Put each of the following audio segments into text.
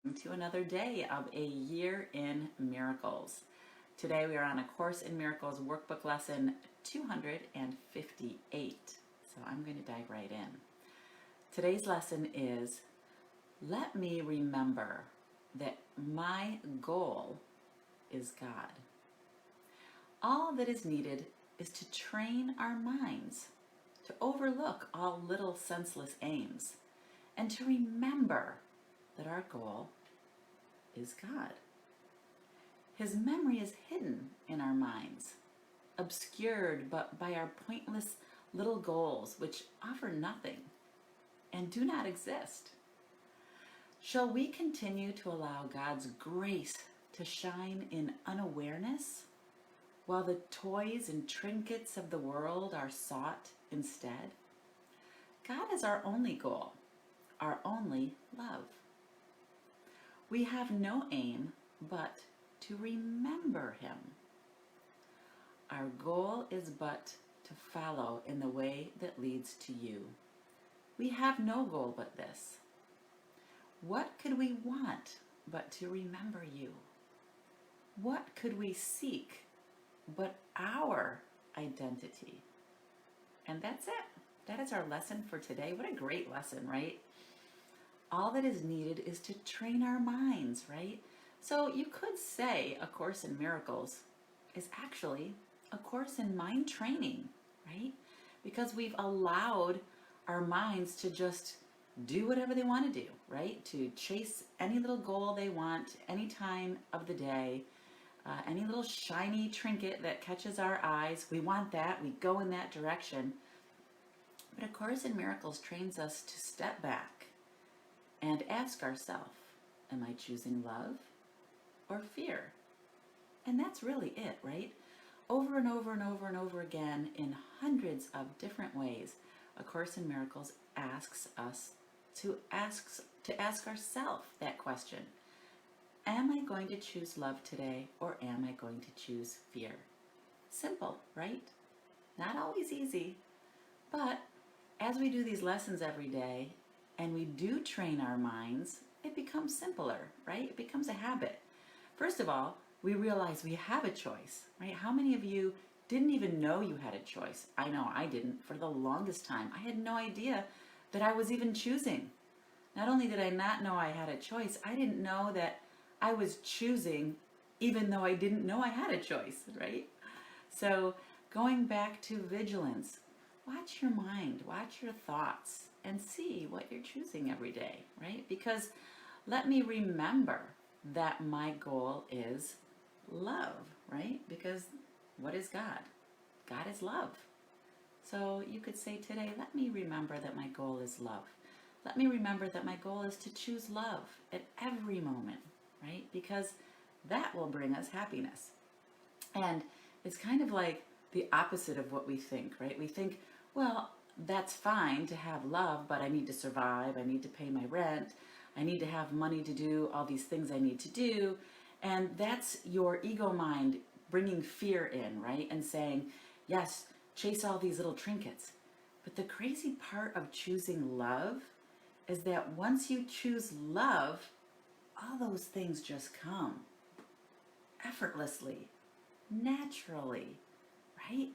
To another day of a year in miracles. Today we are on A Course in Miracles workbook lesson 258. So I'm going to dive right in. Today's lesson is let me remember that my goal is God. All that is needed is to train our minds to overlook all little senseless aims and to remember that our goal is God. His memory is hidden in our minds, obscured but by our pointless little goals which offer nothing and do not exist. Shall we continue to allow God's grace to shine in unawareness while the toys and trinkets of the world are sought instead? God is our only goal, our only love. We have no aim but to remember Him. Our goal is but to follow in the way that leads to you. We have no goal but this. What could we want but to remember you? What could we seek but our identity? And that's it. That is our lesson for today. What a great lesson, right? All that is needed is to train our minds, right? So you could say A Course in Miracles is actually a course in mind training, right? Because we've allowed our minds to just do whatever they want to do, right? To chase any little goal they want, any time of the day, any little shiny trinket that catches our eyes. We want that, we go in that direction. But A Course in Miracles trains us to step back and ask ourselves, am I choosing love or fear? And that's really it, right? Over and over and over and over again, in hundreds of different ways, A Course in Miracles asks us to ask ourselves that question. Am I going to choose love today, or am I going to choose fear? Simple, right? Not always easy, but as we do these lessons every day, and we do train our minds, it becomes simpler, right? It becomes a habit. First of all, we realize we have a choice, right? How many of you didn't even know you had a choice? I know I didn't for the longest time. I had no idea that I was even choosing. Not only did I not know I had a choice, I didn't know that I was choosing even though I didn't know I had a choice, right? So going back to vigilance, watch your mind, watch your thoughts, and see what you're choosing every day, right? Because let me remember that my goal is love, right? Because what is God? God is love. So you could say today, let me remember that my goal is love. Let me remember that my goal is to choose love at every moment, right? Because that will bring us happiness. And it's kind of like the opposite of what we think, right? We think, well, that's fine to have love, but I need to survive. I need to pay my rent. I need to have money to do all these things I need to do. And that's your ego mind bringing fear in, right? And saying, yes, chase all these little trinkets. But the crazy part of choosing love is that once you choose love, all those things just come effortlessly, naturally, right?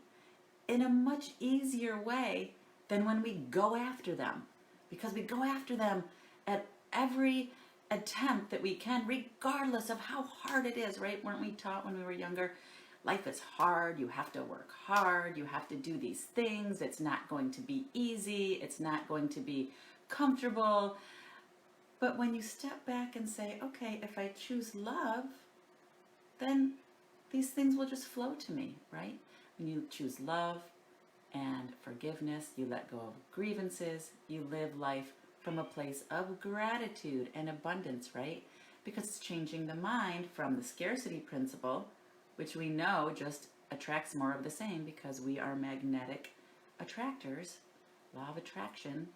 In a much easier way than when we go after them. Because we go after them at every attempt that we can, regardless of how hard it is, right? Weren't we taught when we were younger? Life is hard, you have to work hard, you have to do these things, it's not going to be easy, it's not going to be comfortable. But when you step back and say, okay, if I choose love, then these things will just flow to me, right? When you choose love and forgiveness, you let go of grievances, you live life from a place of gratitude and abundance, right? Because it's changing the mind from the scarcity principle, which we know just attracts more of the same because we are magnetic attractors. Law of attraction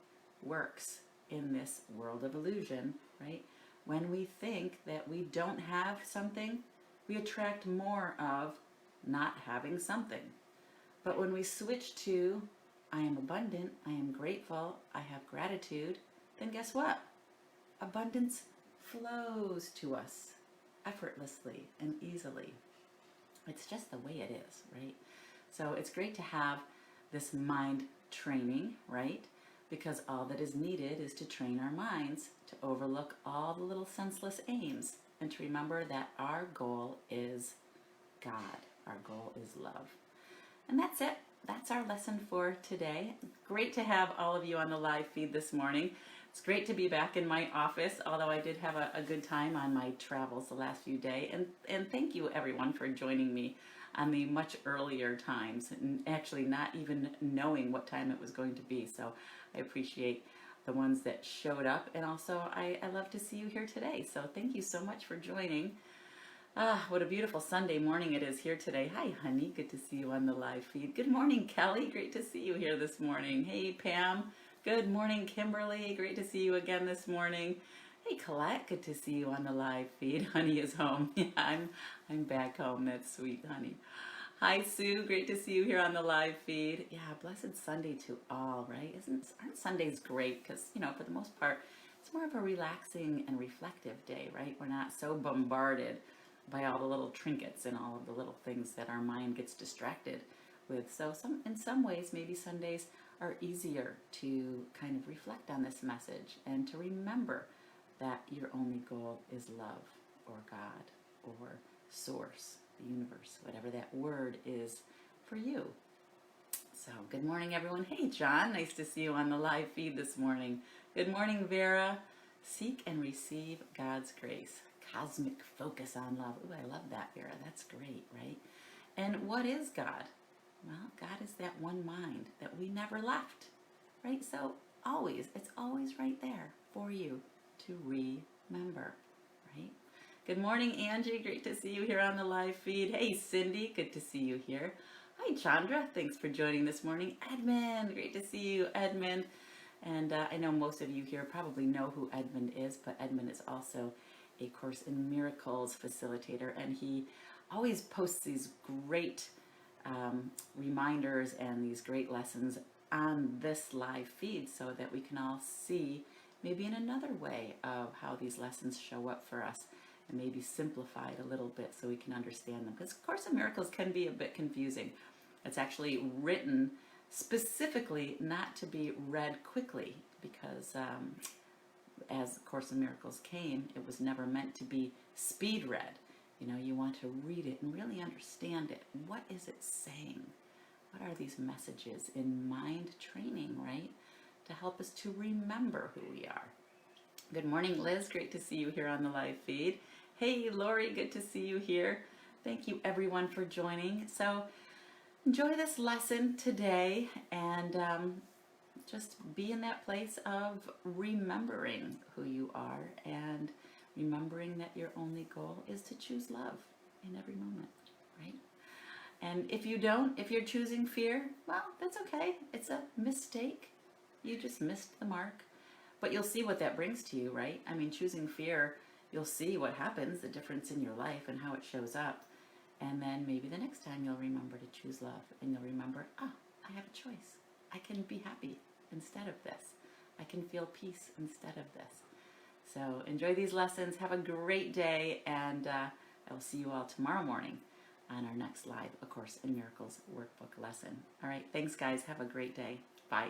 works in this world of illusion, right? When we think that we don't have something, we attract more of not having something. But when we switch to, I am abundant, I am grateful, I have gratitude, then guess what? Abundance flows to us effortlessly and easily. It's just the way it is, right? So it's great to have this mind training, right? Because all that is needed is to train our minds to overlook all the little senseless aims and to remember that our goal is God. Our goal is love. And that's it. That's our lesson for today. Great to have all of you on the live feed this morning. It's great to be back in my office, although I did have a good time on my travels the last few days. And thank you, everyone, for joining me on the much earlier times, and actually not even knowing what time it was going to be. So I appreciate the ones that showed up. And also, I love to see you here today. So thank you so much for joining. Ah, what a beautiful Sunday morning it is here today. Hi, honey. Good to see you on the live feed. Good morning, Kelly. Great to see you here this morning. Hey, Pam. Good morning, Kimberly. Great to see you again this morning. Hey, Colette. Good to see you on the live feed. Honey is home. Yeah, I'm back home. That's sweet, honey. Hi, Sue. Great to see you here on the live feed. Yeah, blessed Sunday to all, right? Aren't Sundays great? Because, for the most part, it's more of a relaxing and reflective day, right? We're not so bombarded by all the little trinkets and all of the little things that our mind gets distracted with. So in some ways, maybe Sundays are easier to kind of reflect on this message and to remember that your only goal is love or God or source, the universe, whatever that word is for you. So good morning, everyone. Hey, John, nice to see you on the live feed this morning. Good morning, Vera. Seek and receive God's grace. Cosmic focus on love. Ooh, I love that, Vera. That's great, right? And what is God? Well, God is that one mind that we never left, right? So it's always right there for you to remember, right? Good morning, Angie. Great to see you here on the live feed. Hey, Cindy. Good to see you here. Hi, Chandra. Thanks for joining this morning. Edmund. Great to see you, Edmund. And I know most of you here probably know who Edmund is, but Edmund is also a Course in Miracles facilitator, and he always posts these great reminders and these great lessons on this live feed so that we can all see maybe in another way of how these lessons show up for us and maybe simplified a little bit so we can understand them. Because Course in Miracles can be a bit confusing. It's actually written specifically not to be read quickly because as Course in Miracles came, it was never meant to be speed read. You want to read it and really understand it. What is it saying? What are these messages in mind training, right? To help us to remember who we are. Good morning, Liz. Great to see you here on the live feed. Hey, Lori. Good to see you here. Thank you, everyone, for joining. So enjoy this lesson today and just be in that place of remembering who you are and remembering that your only goal is to choose love in every moment, right? And if you're choosing fear, well, that's okay. It's a mistake. You just missed the mark. But you'll see what that brings to you, right? I mean, choosing fear, you'll see what happens, the difference in your life and how it shows up. And then maybe the next time you'll remember to choose love and you'll remember, I have a choice. I can be happy instead of this. I can feel peace instead of this. So enjoy these lessons. Have a great day, and I will see you all tomorrow morning on our next live A Course in Miracles workbook lesson. All right, thanks, guys. Have a great day. Bye.